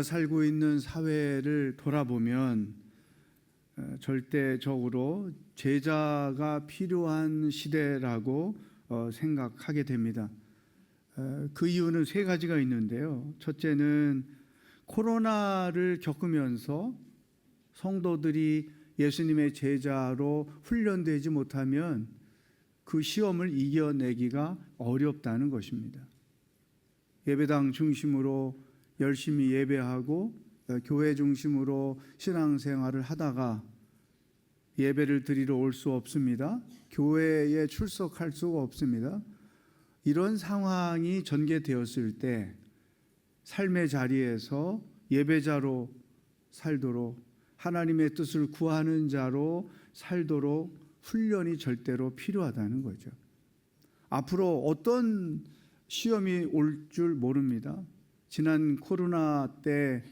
우리가 살고 있는 사회를 돌아보면 절대적으로 제자가 필요한 시대라고 생각하게 됩니다. 그 이유는 세 가지가 있는데요. 첫째는 코로나를 겪으면서 성도들이 예수님의 제자로 훈련되지 못하면 그 시험을 이겨내기가 어렵다는 것입니다. 예배당 중심으로 열심히 예배하고 교회 중심으로 신앙생활을 하다가 예배를 드리러 올 수 없습니다. 교회에 출석할 수가 없습니다. 이런 상황이 전개되었을 때 삶의 자리에서 예배자로 살도록, 하나님의 뜻을 구하는 자로 살도록 훈련이 절대로 필요하다는 거죠. 앞으로 어떤 시험이 올 줄 모릅니다. 지난 코로나 때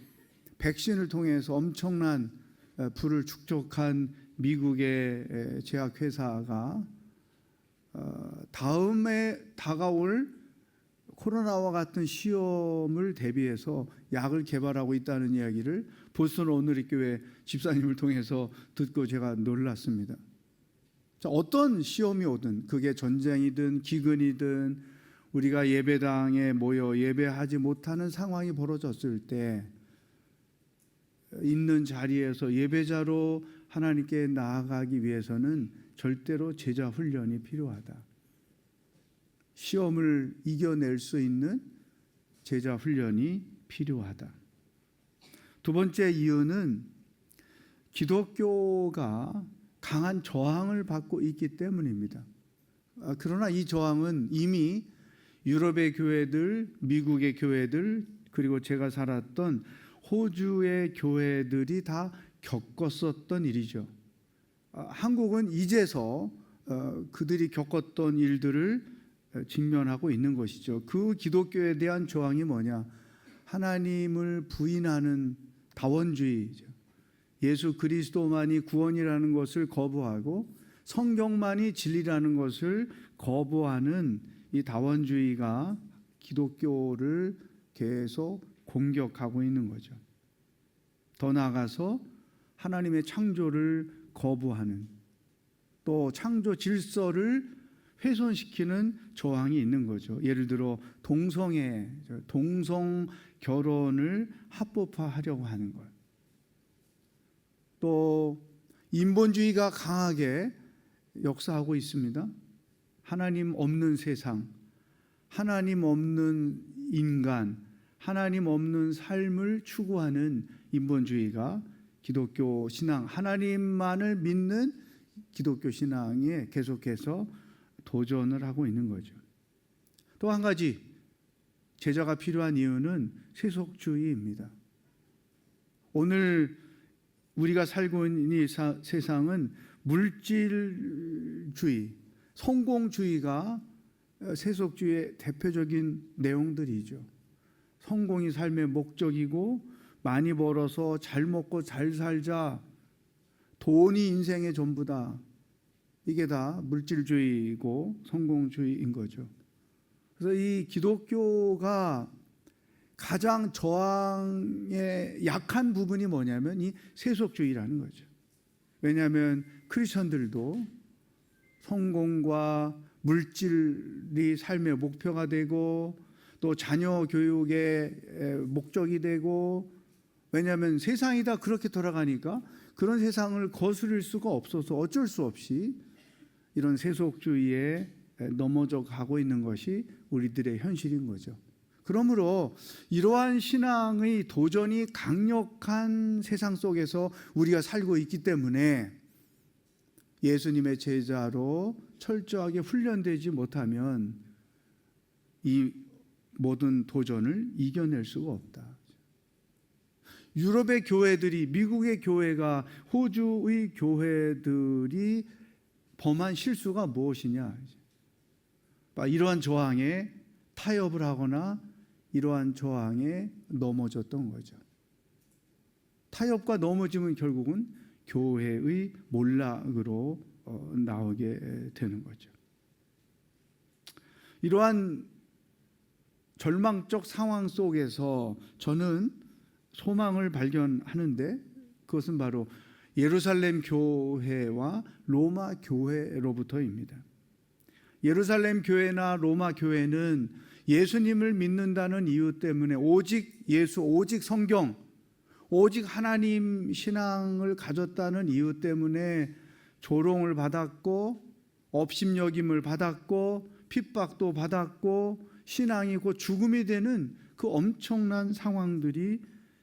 백신을 통해서 엄청난 부를 축적한 미국의 제약회사가 다음에 다가올 코로나와 같은 시험을 대비해서 약을 개발하고 있다는 이야기를 보스턴 오늘리교회 집사님을 통해서 듣고 제가 놀랐습니다. 자, 어떤 시험이 오든, 그게 전쟁이든 기근이든 우리가 예배당에 모여 예배하지 못하는 상황이 벌어졌을 때 있는 자리에서 예배자로 하나님께 나아가기 위해서는 절대로 제자 훈련이 필요하다. 시험을 이겨낼 수 있는 제자 훈련이 필요하다. 두 번째 이유는 기독교가 강한 저항을 받고 있기 때문입니다. 그러나 이 저항은 이미 유럽의 교회들, 미국의 교회들, 그리고 제가 살았던 호주의 교회들이 다 겪었었던 일이죠. 한국은 이제서 그들이 겪었던 일들을 직면하고 있는 것이죠. 그 기독교에 대한 저항이 뭐냐? 하나님을 부인하는 다원주의죠. 예수 그리스도만이 구원이라는 것을 거부하고 성경만이 진리라는 것을 거부하는 이 다원주의가 기독교를 계속 공격하고 있는 거죠. 더 나아가서 하나님의 창조를 거부하는, 또 창조 질서를 훼손시키는 저항이 있는 거죠. 예를 들어 동성 결혼을 합법화하려고 하는 것, 또 인본주의가 강하게 역사하고 있습니다. 하나님 없는 세상, 하나님 없는 인간, 하나님 없는 삶을 추구하는 인본주의가 기독교 신앙, 하나님만을 믿는 기독교 신앙에 계속해서 도전을 하고 있는 거죠. 또 한 가지 제자가 필요한 이유는 세속주의입니다. 오늘 우리가 살고 있는 이 세상은 물질주의, 성공주의가 세속주의의 대표적인 내용들이죠. 성공이 삶의 목적이고 많이 벌어서 잘 먹고 잘 살자, 돈이 인생의 전부다. 이게 다 물질주의이고 성공주의인 거죠. 그래서 이 기독교가 가장 저항에 약한 부분이 뭐냐면 이 세속주의라는 거죠. 왜냐하면 크리스천들도 성공과 물질이 삶의 목표가 되고 또 자녀 교육의 목적이 되고, 왜냐하면 세상이 다 그렇게 돌아가니까 그런 세상을 거스릴 수가 없어서 어쩔 수 없이 이런 세속주의에 넘어져 가고 있는 것이 우리들의 현실인 거죠. 그러므로 이러한 신앙의 도전이 강력한 세상 속에서 우리가 살고 있기 때문에 예수님의 제자로 철저하게 훈련되지 못하면 이 모든 도전을 이겨낼 수가 없다. 유럽의 교회들이, 미국의 교회가, 호주의 교회들이 범한 실수가 무엇이냐? 이러한 저항에 타협을 하거나 이러한 저항에 넘어졌던 거죠. 타협과 넘어짐은 결국은 교회의 몰락으로 나오게 되는 거죠. 이러한 절망적 상황 속에서 저는 소망을 발견하는데 그것은 바로 예루살렘 교회와 로마 교회로부터입니다. 예루살렘 교회나 로마 교회는 예수님을 믿는다는 이유 때문에 오직 예수, 오직 성경, 오직 하나님 신앙을 가졌다는 이유 때문에 조롱을 받았고 업심여김을 받았고 핍박도 받았고 신앙이 곧 죽음이 되는 그 엄청난 상황들이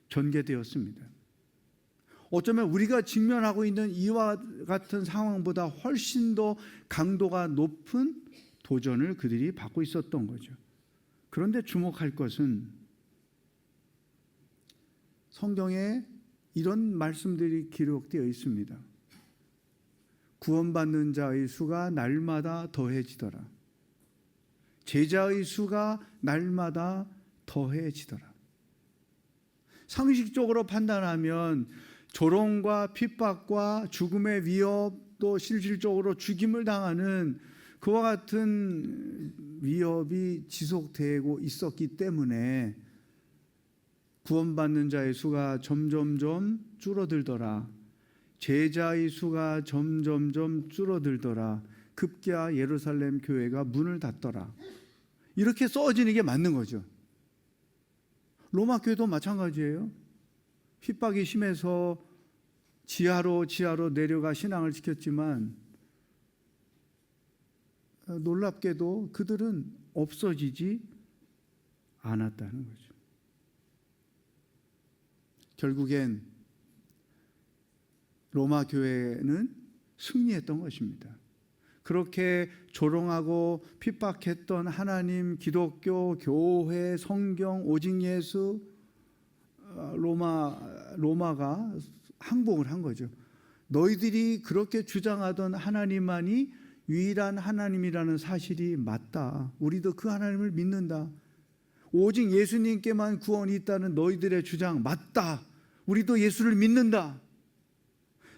전개되었습니다. 어쩌면 우리가 직면하고 있는 이와 같은 상황보다 훨씬 더 강도가 높은 도전을 그들이 받고 있었던 거죠. 그런데 주목할 것은 성경에 이런 말씀들이 기록되어 있습니다. 구원받는 자의 수가 날마다 더해지더라. 제자의 수가 날마다 더해지더라. 상식적으로 판단하면 조롱과 핍박과 죽음의 위협, 또 실질적으로 죽임을 당하는 그와 같은 위협이 지속되고 있었기 때문에 구원받는 자의 수가 점점점 줄어들더라. 제자의 수가 점점점 줄어들더라. 급기야 예루살렘 교회가 문을 닫더라. 이렇게 써지는 게 맞는 거죠. 로마 교회도 마찬가지예요. 핍박이 심해서 지하로 내려가 신앙을 지켰지만 놀랍게도 그들은 없어지지 않았다는 거죠. 결국엔 로마 교회는 승리했던 것입니다. 그렇게 조롱하고 핍박했던 하나님, 기독교, 교회, 성경, 오직 예수, 로마가 항복을 한 거죠. 너희들이 그렇게 주장하던 하나님만이 유일한 하나님이라는 사실이 맞다. 우리도 그 하나님을 믿는다. 오직 예수님께만 구원이 있다는 너희들의 주장 맞다. 우리도 예수를 믿는다.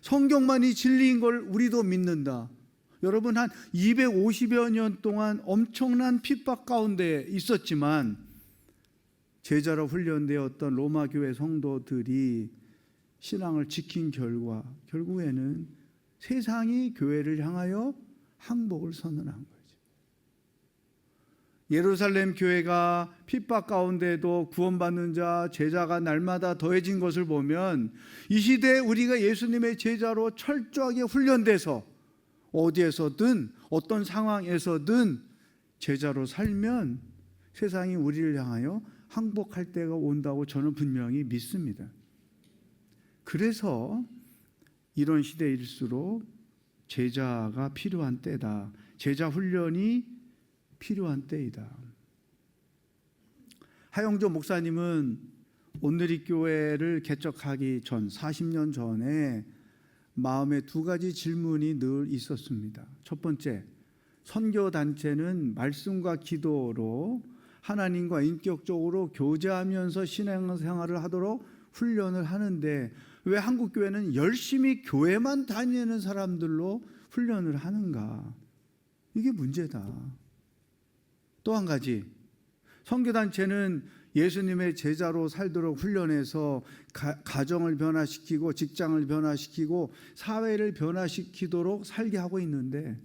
성경만이 진리인 걸 우리도 믿는다. 여러분, 한 250여 년 동안 엄청난 핍박 가운데 있었지만 제자로 훈련되었던 로마 교회 성도들이 신앙을 지킨 결과 결국에는 세상이 교회를 향하여 항복을 선언한 거죠. 예루살렘 교회가 핍박 가운데도 구원받는 자, 제자가 날마다 더해진 것을 보면 이 시대에 우리가 예수님의 제자로 철저하게 훈련돼서 어디에서든 어떤 상황에서든 제자로 살면 세상이 우리를 향하여 항복할 때가 온다고 저는 분명히 믿습니다. 그래서 이런 시대일수록 제자가 필요한 때다. 제자 훈련이 필요한 때이다. 하영조 목사님은 온누리교회를 개척하기 전 40년 전에 마음에 두 가지 질문이 늘 있었습니다. 첫 번째, 선교단체는 말씀과 기도로 하나님과 인격적으로 교제하면서 신앙생활을 하도록 훈련을 하는데 왜 한국교회는 열심히 교회만 다니는 사람들로 훈련을 하는가? 이게 문제다. 또 한 가지, 선교단체는 예수님의 제자로 살도록 훈련해서 가정을 변화시키고 직장을 변화시키고 사회를 변화시키도록 살게 하고 있는데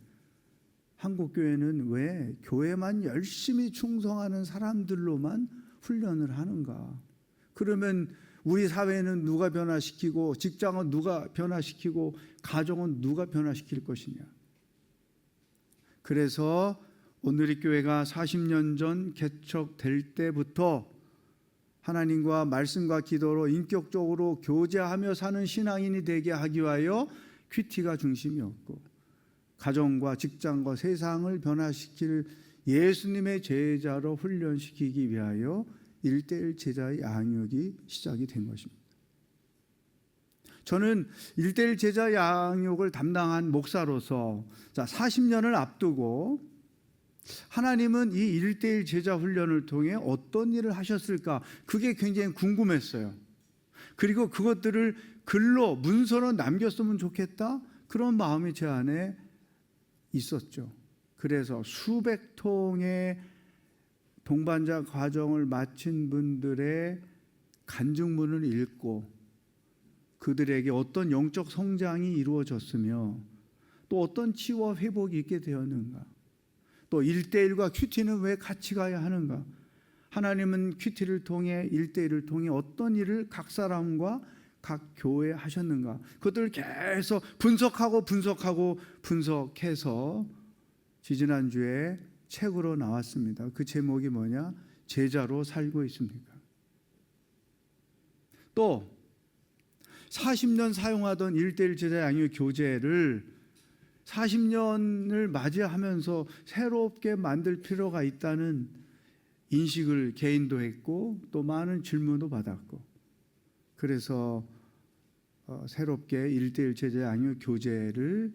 한국교회는 왜 교회만 열심히 충성하는 사람들로만 훈련을 하는가? 그러면 우리 사회는 누가 변화시키고 직장은 누가 변화시키고 가정은 누가 변화시킬 것이냐? 그래서 온누리교회가 40년 전 개척될 때부터 하나님과 말씀과 기도로 인격적으로 교제하며 사는 신앙인이 되게 하기 위하여 큐티가 중심이었고 가정과 직장과 세상을 변화시킬 예수님의 제자로 훈련시키기 위하여 1:1 제자의 양육이 시작이 된 것입니다. 저는 1:1 제자 양육을 담당한 목사로서 40년을 앞두고 하나님은 이 1:1 제자 훈련을 통해 어떤 일을 하셨을까? 그게 굉장히 궁금했어요. 그리고 그것들을 글로 문서로 남겼으면 좋겠다? 그런 마음이 제 안에 있었죠. 그래서 수백 통의 동반자 과정을 마친 분들의 간증문을 읽고 그들에게 어떤 영적 성장이 이루어졌으며 또 어떤 치유와 회복이 있게 되었는가, 또 1대1과 큐티는 왜 같이 가야 하는가, 하나님은 큐티를 통해 1대1을 통해 어떤 일을 각 사람과 각 교회에 하셨는가, 그것들을 계속 분석해서 지지난주에 책으로 나왔습니다. 그 제목이 뭐냐? 제자로 살고 있습니까? 또 40년 사용하던 1대1 제자 양육 교재를 40년을 맞이하면서 새롭게 만들 필요가 있다는 인식을 개인도 했고 또 많은 질문도 받았고, 그래서 새롭게 1대1 제자 양육 교재를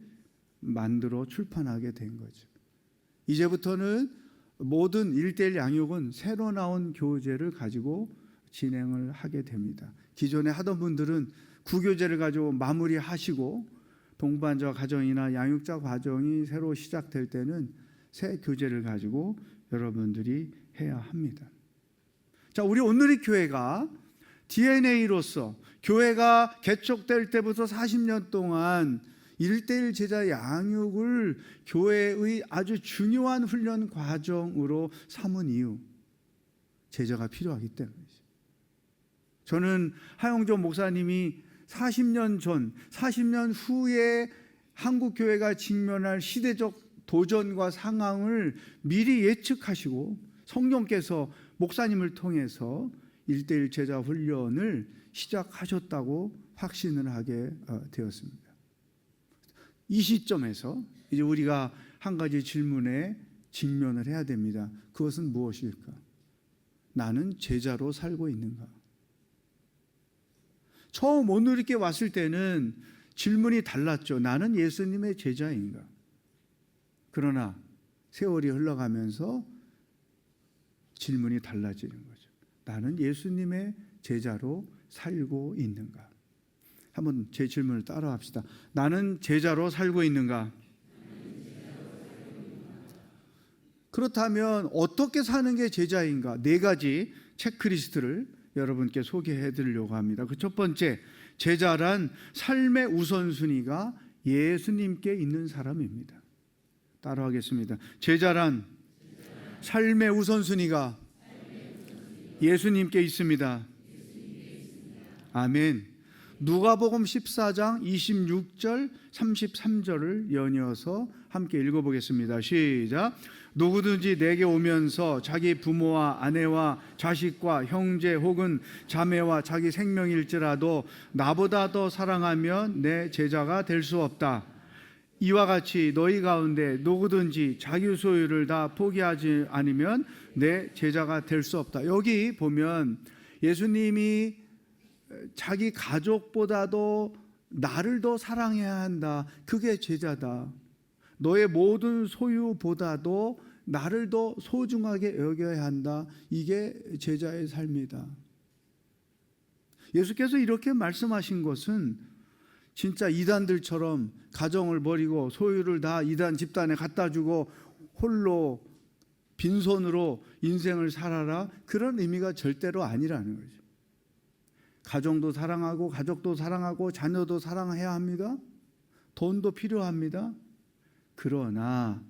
만들어 출판하게 된 거죠. 이제부터는 모든 1대1 양육은 새로 나온 교재를 가지고 진행을 하게 됩니다. 기존에 하던 분들은 구교재를 가지고 마무리하시고 동반자 과정이나 양육자 과정이 새로 시작될 때는 새 교재를 가지고 여러분들이 해야 합니다. 자, 우리 오늘의 교회가 DNA로서 교회가 개척될 때부터 40년 동안 1대1 제자 양육을 교회의 아주 중요한 훈련 과정으로 삼은 이유, 제자가 필요하기 때문이죠. 저는 하영조 목사님이 40년 전, 40년 후에 한국 교회가 직면할 시대적 도전과 상황을 미리 예측하시고 성령께서 목사님을 통해서 1대1 제자 훈련을 시작하셨다고 확신을 하게 되었습니다. 이 시점에서 이제 우리가 한 가지 질문에 직면을 해야 됩니다. 그것은 무엇일까? 나는 제자로 살고 있는가? 처음 오늘 이렇게 왔을 때는 질문이 달랐죠. 나는 예수님의 제자인가? 그러나 세월이 흘러가면서 질문이 달라지는 거죠. 나는 예수님의 제자로 살고 있는가? 한번 제 질문을 따라 합시다. 나는 제자로 살고 있는가? 그렇다면 어떻게 사는 게 제자인가? 4가지 체크리스트를 여러분께 소개해 드리려고 합니다. 그 첫 번째, 제자란 삶의 우선순위가 예수님께 있는 사람입니다. 따라하겠습니다. 제자란 삶의 우선순위가 예수님께 있습니다. 아멘. 누가복음 14장 26절 33절을 연이어서 함께 읽어보겠습니다. 시작. 누구든지 내게 오면서 자기 부모와 아내와 자식과 형제 혹은 자매와 자기 생명일지라도 나보다 더 사랑하면 내 제자가 될 수 없다. 이와 같이 너희 가운데 누구든지 자기 소유를 다 포기하지 않으면 내 제자가 될 수 없다. 여기 보면 예수님이 자기 가족보다도 나를 더 사랑해야 한다. 그게 제자다. 너의 모든 소유보다도 나를 더 소중하게 여겨야 한다. 이게 제자의 삶이다. 예수께서 이렇게 말씀하신 것은 진짜 이단들처럼 가정을 버리고 소유를 다 이단 집단에 갖다 주고 홀로 빈손으로 인생을 살아라, 그런 의미가 절대로 아니라는 거죠. 가정도 사랑하고 가족도 사랑하고 자녀도 사랑해야 합니다. 돈도 필요합니다. 그러나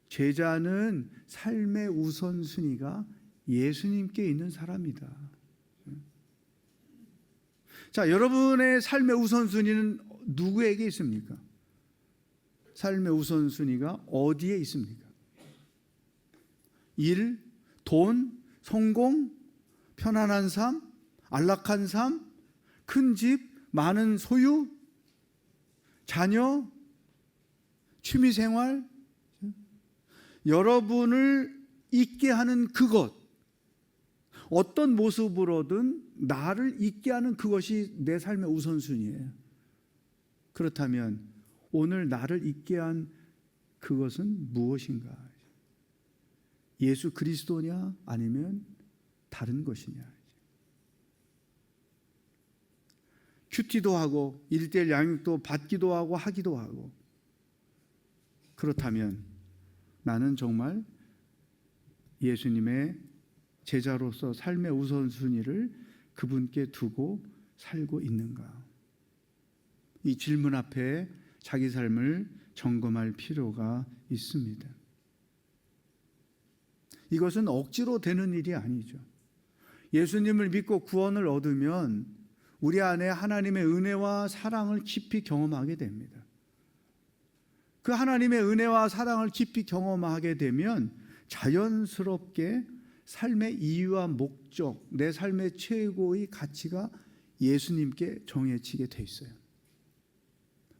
제자는 삶의 우선순위가 예수님께 있는 사람이다. 자, 여러분의 삶의 우선순위는 누구에게 있습니까? 삶의 우선순위가 어디에 있습니까? 일, 돈, 성공, 편안한 삶, 안락한 삶, 큰 집, 많은 소유, 자녀, 취미생활, 여러분을 있게 하는 그것, 어떤 모습으로든 나를 있게 하는 그것이 내 삶의 우선순위예요. 그렇다면 오늘 나를 있게 한 그것은 무엇인가? 예수 그리스도냐 아니면 다른 것이냐? 큐티도 하고 1대1 양육도 받기도 하고 하기도 하고, 그렇다면 나는 정말 예수님의 제자로서 삶의 우선순위를 그분께 두고 살고 있는가? 이 질문 앞에 자기 삶을 점검할 필요가 있습니다. 이것은 억지로 되는 일이 아니죠. 예수님을 믿고 구원을 얻으면 우리 안에 하나님의 은혜와 사랑을 깊이 경험하게 됩니다. 그 하나님의 은혜와 사랑을 깊이 경험하게 되면 자연스럽게 삶의 이유와 목적, 내 삶의 최고의 가치가 예수님께 정해지게 돼 있어요.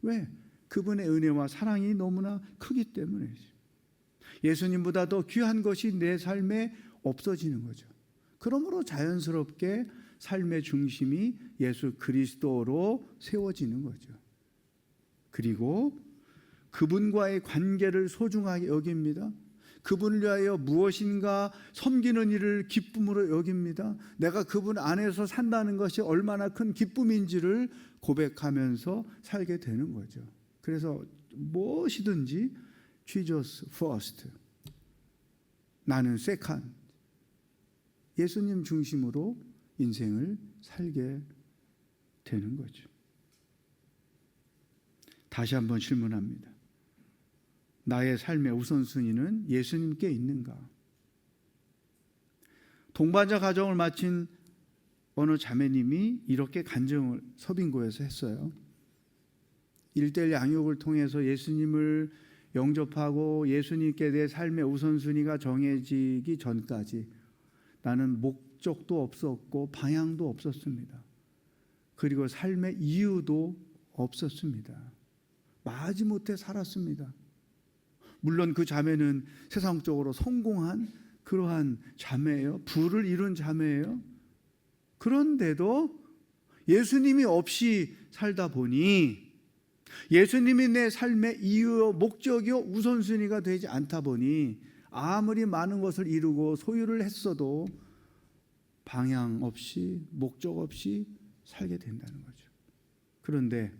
왜? 그분의 은혜와 사랑이 너무나 크기 때문이죠. 예수님보다 더 귀한 것이 내 삶에 없어지는 거죠. 그러므로 자연스럽게 삶의 중심이 예수 그리스도로 세워지는 거죠. 그리고 그분과의 관계를 소중하게 여깁니다. 그분을 위하여 무엇인가 섬기는 일을 기쁨으로 여깁니다. 내가 그분 안에서 산다는 것이 얼마나 큰 기쁨인지를 고백하면서 살게 되는 거죠. 그래서 무엇이든지 Jesus first, 나는 second, 예수님 중심으로 인생을 살게 되는 거죠. 다시 한번 질문합니다. 나의 삶의 우선순위는 예수님께 있는가? 동반자 가정을 마친 어느 자매님이 이렇게 간증을 서빙고에서 했어요. 1:1 양육을 통해서 예수님을 영접하고 예수님께 내 삶의 우선순위가 정해지기 전까지 나는 목적도 없었고 방향도 없었습니다. 그리고 삶의 이유도 없었습니다. 마지못해 살았습니다. 물론 그 자매는 세상적으로 성공한 그러한 자매예요. 부를 이룬 자매예요. 그런데도 예수님이 없이 살다 보니, 예수님이 내 삶의 이유요 목적이요 우선순위가 되지 않다 보니 아무리 많은 것을 이루고 소유를 했어도 방향 없이 목적 없이 살게 된다는 거죠. 그런데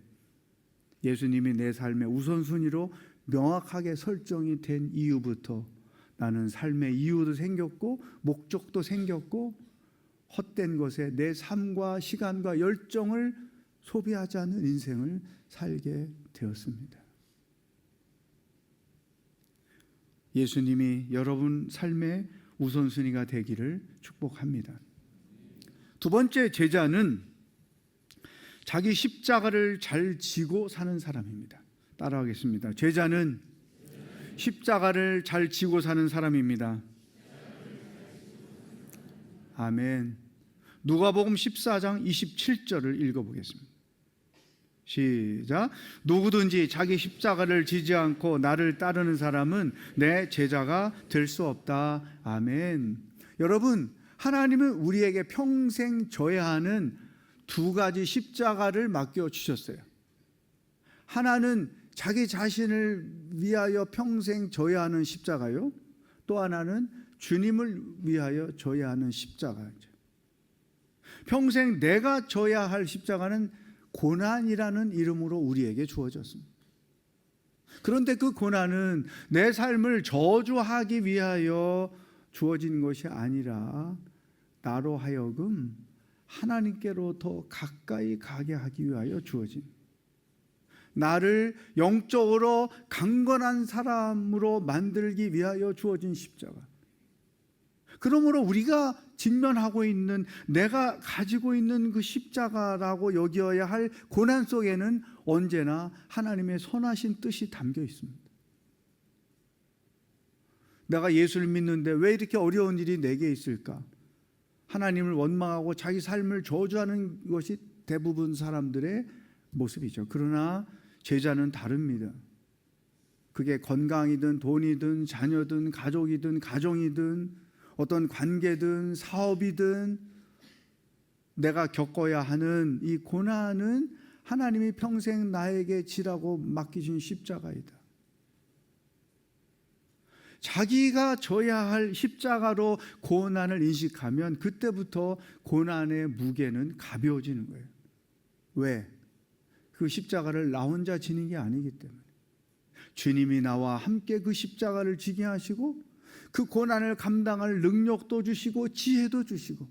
예수님이 내 삶의 우선순위로 명확하게 설정이 된 이유부터 나는 삶의 이유도 생겼고 목적도 생겼고 헛된 것에 내 삶과 시간과 열정을 소비하지 않는 인생을 살게 되었습니다. 예수님이 여러분 삶의 우선순위가 되기를 축복합니다. 두 번째, 제자는 자기 십자가를 잘 지고 사는 사람입니다. 따라하겠습니다. 제자는 십자가를 잘 지고 사는 사람입니다. 아멘. 누가복음 14장 27절을 읽어보겠습니다. 시작. 누구든지 자기 십자가를 지지 않고 나를 따르는 사람은 내 제자가 될 수 없다. 아멘. 여러분, 하나님은 우리에게 평생 져야 하는 두 가지 십자가를 맡겨주셨어요. 하나는 자기 자신을 위하여 평생 져야 하는 십자가요, 또 하나는 주님을 위하여 져야 하는 십자가죠. 평생 내가 져야 할 십자가는 고난이라는 이름으로 우리에게 주어졌습니다. 그런데 그 고난은 내 삶을 저주하기 위하여 주어진 것이 아니라 나로 하여금 하나님께로 더 가까이 가게 하기 위하여 주어진, 나를 영적으로 강건한 사람으로 만들기 위하여 주어진 십자가. 그러므로 우리가 직면하고 있는, 내가 가지고 있는 그 십자가라고 여겨야 할 고난 속에는 언제나 하나님의 선하신 뜻이 담겨 있습니다. 내가 예수를 믿는데 왜 이렇게 어려운 일이 내게 있을까? 하나님을 원망하고 자기 삶을 저주하는 것이 대부분 사람들의 모습이죠. 그러나 제자는 다릅니다. 그게 건강이든 돈이든 자녀든 가족이든 가정이든 어떤 관계든 사업이든 내가 겪어야 하는 이 고난은 하나님이 평생 나에게 지라고 맡기신 십자가이다. 자기가 져야 할 십자가로 고난을 인식하면 그때부터 고난의 무게는 가벼워지는 거예요. 왜? 그 십자가를 나 혼자 지는 게 아니기 때문에 주님이 나와 함께 그 십자가를 지게 하시고 그 고난을 감당할 능력도 주시고 지혜도 주시고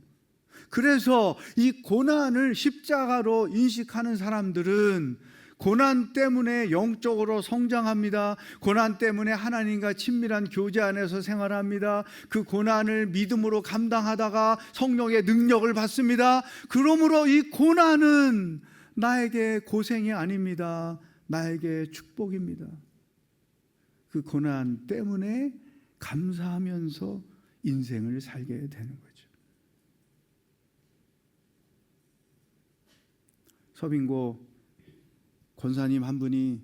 그래서 이 고난을 십자가로 인식하는 사람들은 고난 때문에 영적으로 성장합니다. 고난 때문에 하나님과 친밀한 교제 안에서 생활합니다. 그 고난을 믿음으로 감당하다가 성령의 능력을 받습니다. 그러므로 이 고난은 나에게 고생이 아닙니다. 나에게 축복입니다. 그 고난 때문에 감사하면서 인생을 살게 되는 거죠. 서빙고 권사님 한 분이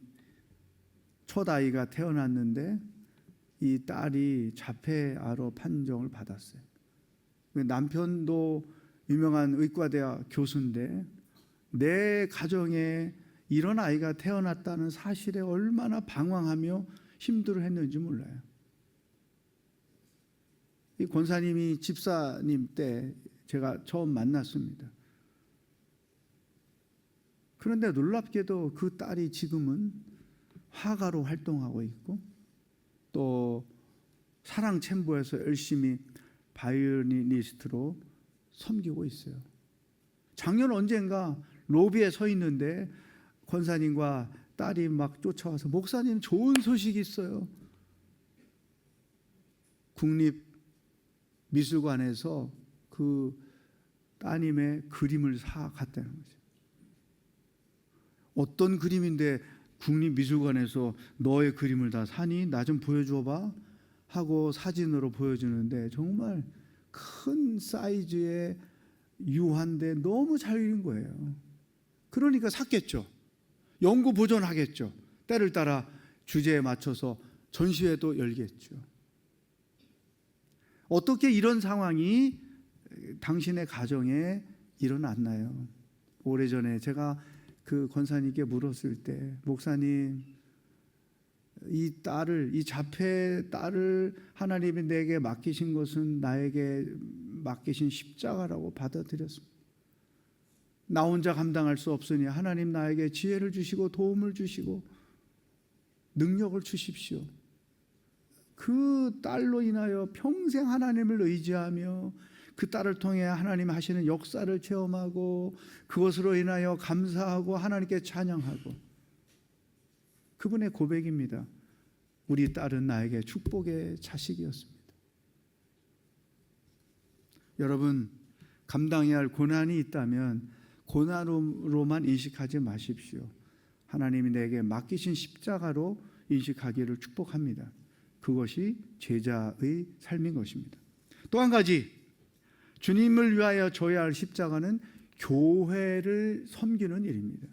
첫 아이가 태어났는데 이 딸이 자폐아로 판정을 받았어요. 남편도 유명한 의과대학 교수인데 내 가정에 이런 아이가 태어났다는 사실에 얼마나 방황하며 힘들어했는지 몰라요. 이 권사님이 집사님 때 제가 처음 만났습니다. 그런데 놀랍게도 그 딸이 지금은 화가로 활동하고 있고 또 사랑챔버에서 열심히 바이올리니스트로 섬기고 있어요. 작년 언젠가 로비에 서 있는데 권사님과 딸이 막 쫓아와서 목사님 좋은 소식이 있어요. 국립미술관에서 그 따님의 그림을 사 갔다는 거죠. 어떤 그림인데 국립미술관에서 너의 그림을 다 사니? 나 좀 보여줘봐 하고 사진으로 보여주는데 정말 큰 사이즈의 유화인데 너무 잘 그린 거예요. 그러니까 샀겠죠. 연구 보존하겠죠. 때를 따라 주제에 맞춰서 전시회도 열겠죠. 어떻게 이런 상황이 당신의 가정에 일어났나요? 오래전에 제가 그 권사님께 물었을 때 목사님 이 자폐 딸을 하나님이 내게 맡기신 것은 나에게 맡기신 십자가라고 받아들였습니다. 나 혼자 감당할 수 없으니 하나님 나에게 지혜를 주시고 도움을 주시고 능력을 주십시오. 그 딸로 인하여 평생 하나님을 의지하며 그 딸을 통해 하나님 하시는 역사를 체험하고 그것으로 인하여 감사하고 하나님께 찬양하고 그분의 고백입니다. 우리 딸은 나에게 축복의 자식이었습니다. 여러분, 감당해야 할 고난이 있다면 고난으로만 인식하지 마십시오. 하나님이 내게 맡기신 십자가로 인식하기를 축복합니다. 그것이 제자의 삶인 것입니다. 또 한 가지, 주님을 위하여 져야 할 십자가는 교회를 섬기는 일입니다.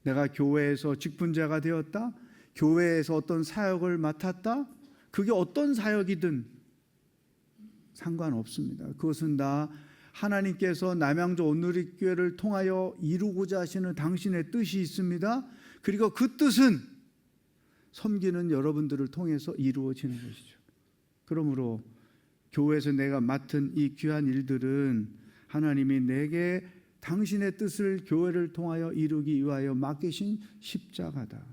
내가 교회에서 직분자가 되었다, 교회에서 어떤 사역을 맡았다, 그게 어떤 사역이든 상관없습니다. 그것은 다 하나님께서 남양주 온누리교회를 통하여 이루고자 하시는 당신의 뜻이 있습니다. 그리고 그 뜻은 섬기는 여러분들을 통해서 이루어지는 것이죠. 그러므로 교회에서 내가 맡은 이 귀한 일들은 하나님이 내게 당신의 뜻을 교회를 통하여 이루기 위하여 맡기신 십자가다.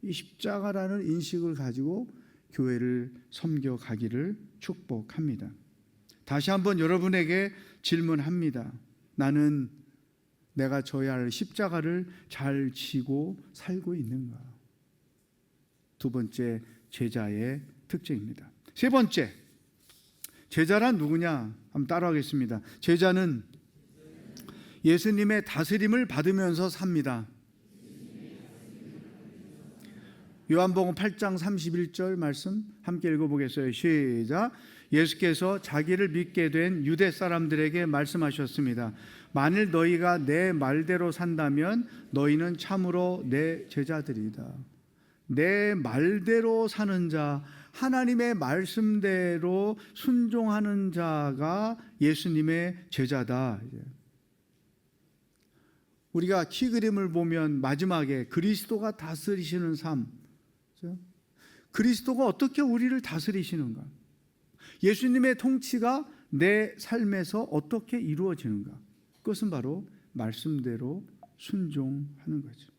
이 십자가라는 인식을 가지고 교회를 섬겨가기를 축복합니다. 다시 한번 여러분에게 질문합니다. 나는 내가 져야 할 십자가를 잘 지고 살고 있는가? 두 번째, 제자의 특징입니다. 세 번째, 제자란 누구냐? 한번 따라하겠습니다. 제자는 예수님의 다스림을 받으면서 삽니다. 요한복음 8장 31절 말씀 함께 읽어보겠어요. 시작. 예수께서 자기를 믿게 된 유대 사람들에게 말씀하셨습니다. 만일 너희가 내 말대로 산다면 너희는 참으로 내 제자들이다. 내 말대로 사는 자, 하나님의 말씀대로 순종하는 자가 예수님의 제자다. 우리가 키 그림을 보면 마지막에 그리스도가 다스리시는 삶, 그리스도가 어떻게 우리를 다스리시는가? 예수님의 통치가 내 삶에서 어떻게 이루어지는가? 그것은 바로 말씀대로 순종하는 거죠.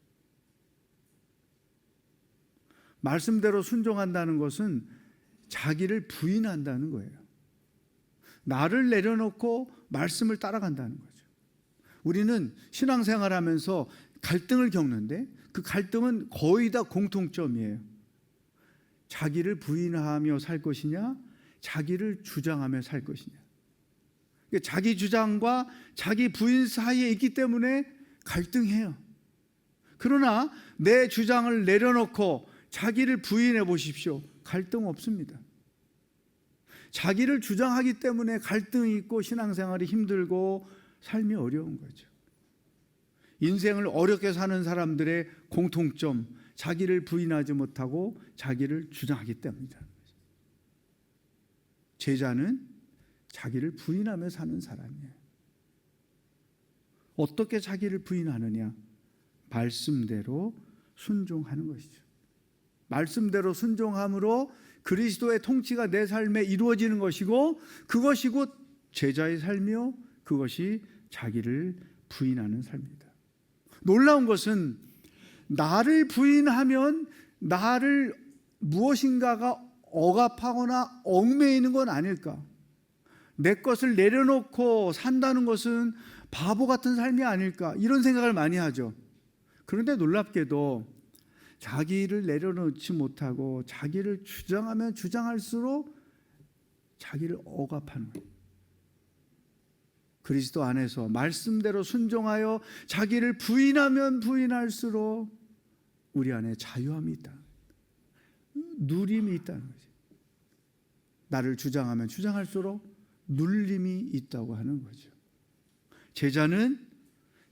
말씀대로 순종한다는 것은 자기를 부인한다는 거예요. 나를 내려놓고 말씀을 따라간다는 거죠. 우리는 신앙생활하면서 갈등을 겪는데 그 갈등은 거의 다 공통점이에요. 자기를 부인하며 살 것이냐, 자기를 주장하며 살 것이냐. 자기 주장과 자기 부인 사이에 있기 때문에 갈등해요. 그러나 내 주장을 내려놓고 자기를 부인해 보십시오. 갈등 없습니다. 자기를 주장하기 때문에 갈등이 있고 신앙생활이 힘들고 삶이 어려운 거죠. 인생을 어렵게 사는 사람들의 공통점, 자기를 부인하지 못하고 자기를 주장하기 때문이다. 제자는 자기를 부인하며 사는 사람이에요. 어떻게 자기를 부인하느냐? 말씀대로 순종하는 것이죠. 말씀대로 순종함으로 그리스도의 통치가 내 삶에 이루어지는 것이고, 그것이 곧 제자의 삶이요, 그것이 자기를 부인하는 삶입니다. 놀라운 것은 나를 부인하면 나를 무엇인가가 억압하거나 얽매이는 건 아닐까? 내 것을 내려놓고 산다는 것은 바보 같은 삶이 아닐까? 이런 생각을 많이 하죠. 그런데 놀랍게도 자기를 내려놓지 못하고 자기를 주장하면 주장할수록 자기를 억압하는 거예요. 그리스도 안에서 말씀대로 순종하여 자기를 부인하면 부인할수록 우리 안에 자유함이 있다. 누림이 있다는 거죠. 나를 주장하면 주장할수록 눌림이 있다고 하는 거죠. 제자는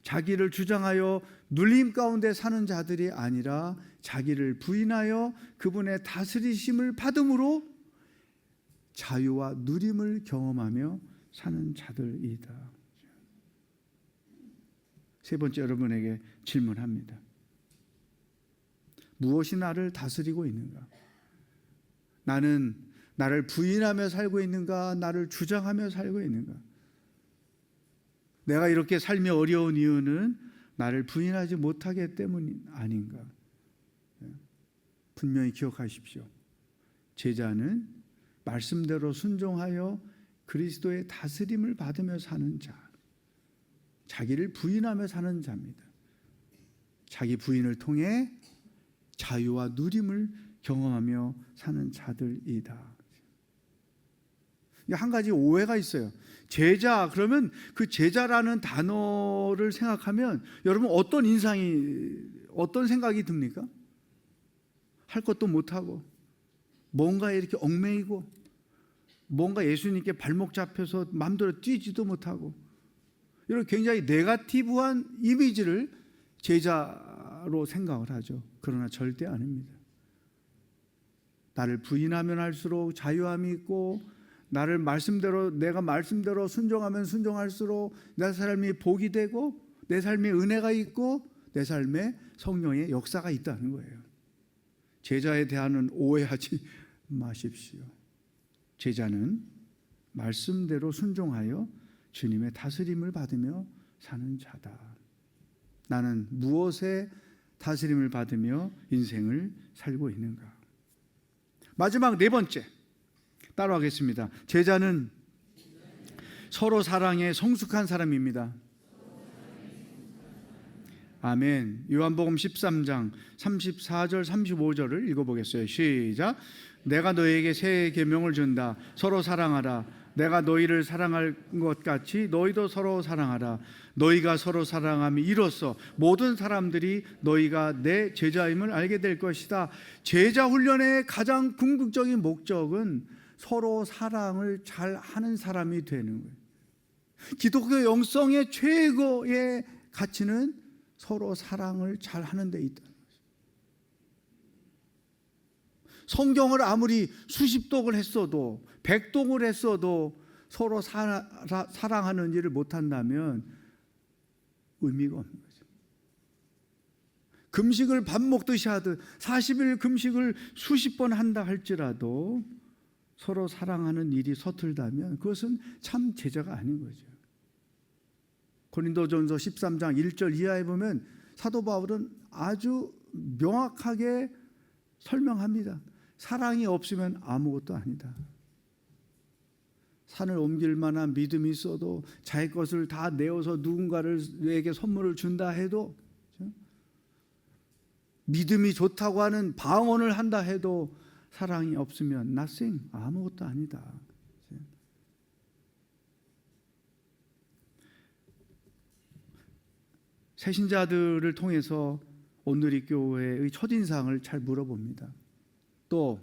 자기를 주장하여 눌림 가운데 사는 자들이 아니라 자기를 부인하여 그분의 다스리심을 받음으로 자유와 누림을 경험하며 사는 자들이다. 세 번째, 여러분에게 질문합니다. 무엇이 나를 다스리고 있는가? 나는 나를 부인하며 살고 있는가? 나를 주장하며 살고 있는가? 내가 이렇게 삶이 어려운 이유는 나를 부인하지 못하기 때문 아닌가? 분명히 기억하십시오. 제자는 말씀대로 순종하여 그리스도의 다스림을 받으며 사는 자, 자기를 부인하며 사는 자입니다. 자기 부인을 통해 자유와 누림을 경험하며 사는 자들이다. 한 가지 오해가 있어요. 제자, 그러면 그 제자라는 단어를 생각하면 여러분 어떤 생각이 듭니까? 할 것도 못하고 뭔가에 이렇게 얽매이고 뭔가 예수님께 발목 잡혀서 마음대로 뛰지도 못하고 이런 굉장히 네거티브한 이미지를 제자로 생각을 하죠. 그러나 절대 아닙니다. 나를 부인하면 할수록 자유함이 있고 나를 내가 말씀대로 순종하면 순종할수록 내 삶이 복이 되고 내 삶에 은혜가 있고 내 삶에 성령의 역사가 있다는 거예요. 제자에 대한 오해하지 마십시오. 제자는 말씀대로 순종하여 주님의 다스림을 받으며 사는 자다. 나는 무엇에 다스림을 받으며 인생을 살고 있는가? 마지막 네 번째, 따라하겠습니다. 제자는 서로 사랑에 성숙한 사람입니다. 아멘. 요한복음 13장 34절 35절을 읽어보겠어요. 시작. 내가 너희에게 새 계명을 준다. 서로 사랑하라. 내가 너희를 사랑할 것 같이 너희도 서로 사랑하라. 너희가 서로 사랑함이 이로써 모든 사람들이 너희가 내 제자임을 알게 될 것이다. 제자 훈련의 가장 궁극적인 목적은 서로 사랑을 잘 하는 사람이 되는 거예요. 기독교 영성의 최고의 가치는 서로 사랑을 잘 하는 데 있다. 성경을 아무리 수십 독을 했어도 100독을 했어도 서로 사랑하는 일을 못한다면 의미가 없는 거죠. 금식을 밥 먹듯이 하듯 40일 금식을 수십 번 한다 할지라도 서로 사랑하는 일이 서툴다면 그것은 참 제자가 아닌 거죠. 고린도전서 13장 1절 이하에 보면 사도 바울은 아주 명확하게 설명합니다. 사랑이 없으면 아무것도 아니다. 산을 옮길 만한 믿음이 있어도 자기 것을 다 내어서 누군가에게 선물을 준다 해도, 믿음이 좋다고 하는 방언을 한다 해도 사랑이 없으면 nothing, 아무것도 아니다. 새신자들을 통해서 온누리 교회의 첫인상을 잘 물어봅니다. 또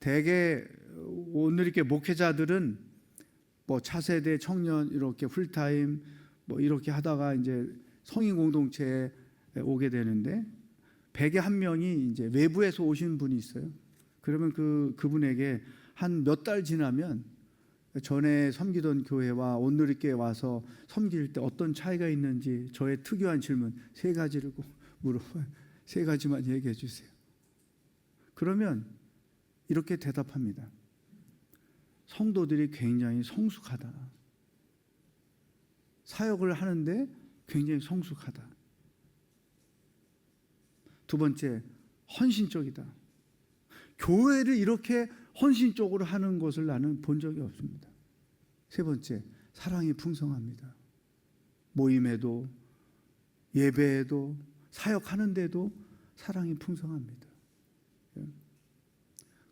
대개 온누리 교회 목회자들은 뭐 차세대 청년 이렇게 풀타임 뭐 이렇게 하다가 이제 성인 공동체에 오게 되는데, 100에 한 명이 이제 외부에서 오신 분이 있어요. 그러면 그분에게 한 몇 달 지나면 전에 섬기던 교회와 온누리 교회 와서 섬길 때 어떤 차이가 있는지 저의 특유한 질문 3가지를 꼭 물어봐요. 3가지만 얘기해 주세요. 그러면 이렇게 대답합니다. 성도들이 굉장히 성숙하다. 사역을 하는데 굉장히 성숙하다. 2번째, 헌신적이다. 교회를 이렇게 헌신적으로 하는 것을 나는 본 적이 없습니다. 3번째, 사랑이 풍성합니다. 모임에도 예배에도 사역하는데도 사랑이 풍성합니다.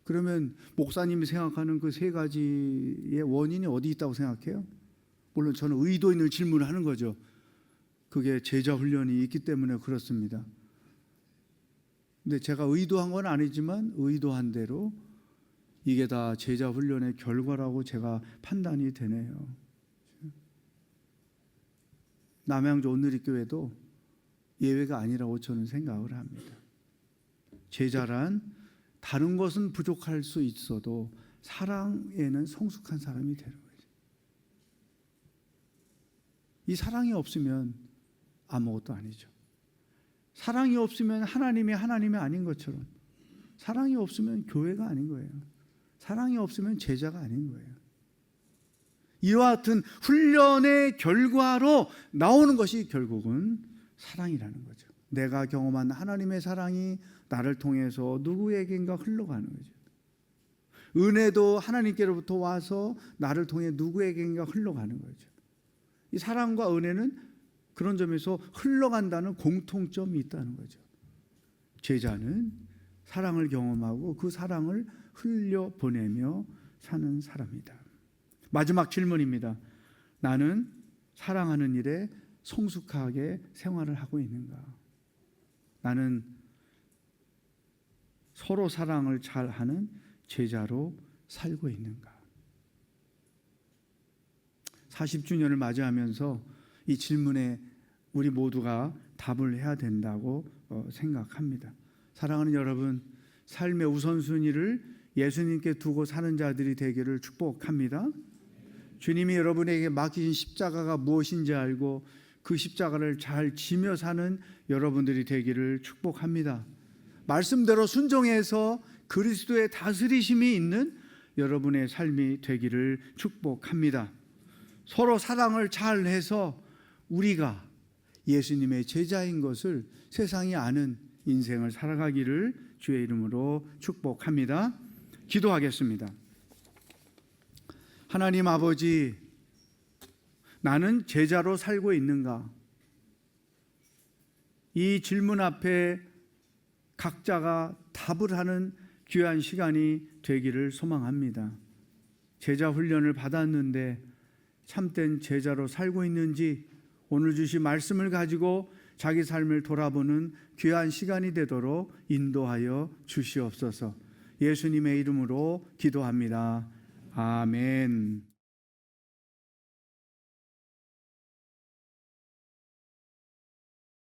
그러면 목사님이 생각하는 그 3가지의 원인이 어디 있다고 생각해요? 물론 저는 의도 있는 질문을 하는 거죠. 그게 제자 훈련이 있기 때문에 그렇습니다. 근데 제가 의도한 건 아니지만 의도한 대로 이게 다 제자 훈련의 결과라고 제가 판단이 되네요. 남양주 온누리교회도 예외가 아니라고 저는 생각을 합니다. 제자란 다른 것은 부족할 수 있어도 사랑에는 성숙한 사람이 되는 거죠. 이 사랑이 없으면 아무것도 아니죠. 사랑이 없으면 하나님이 아닌 것처럼, 사랑이 없으면 교회가 아닌 거예요. 사랑이 없으면 제자가 아닌 거예요. 이와 같은 훈련의 결과로 나오는 것이 결국은 사랑이라는 거죠. 내가 경험한 하나님의 사랑이 나를 통해서 누구에겐가 흘러가는 거죠. 은혜도 하나님께로부터 와서 나를 통해 누구에겐가 흘러가는 거죠. 이 사랑과 은혜는 그런 점에서 흘러간다는 공통점이 있다는 거죠. 제자는 사랑을 경험하고 그 사랑을 흘려보내며 사는 사람이다. 마지막 질문입니다. 나는 사랑하는 일에 성숙하게 생활을 하고 있는가? 나는 서로 사랑을 잘하는 제자로 살고 있는가? 40주년을 맞이하면서 이 질문에 우리 모두가 답을 해야 된다고 생각합니다. 사랑하는 여러분, 삶의 우선순위를 예수님께 두고 사는 자들이 되기를 축복합니다. 주님이 여러분에게 맡기신 십자가가 무엇인지 알고 그 십자가를 잘 지며 사는 여러분들이 되기를 축복합니다. 말씀대로 순종해서 그리스도의 다스리심이 있는 여러분의 삶이 되기를 축복합니다. 서로 사랑을 잘해서 우리가 예수님의 제자인 것을 세상이 아는 인생을 살아가기를 주의 이름으로 축복합니다. 기도하겠습니다. 하나님 아버지, 나는 제자로 살고 있는가? 이 질문 앞에 각자가 답을 하는 귀한 시간이 되기를 소망합니다. 제자 훈련을 받았는데 참된 제자로 살고 있는지 오늘 주신 말씀을 가지고 자기 삶을 돌아보는 귀한 시간이 되도록 인도하여 주시옵소서. 예수님의 이름으로 기도합니다. 아멘.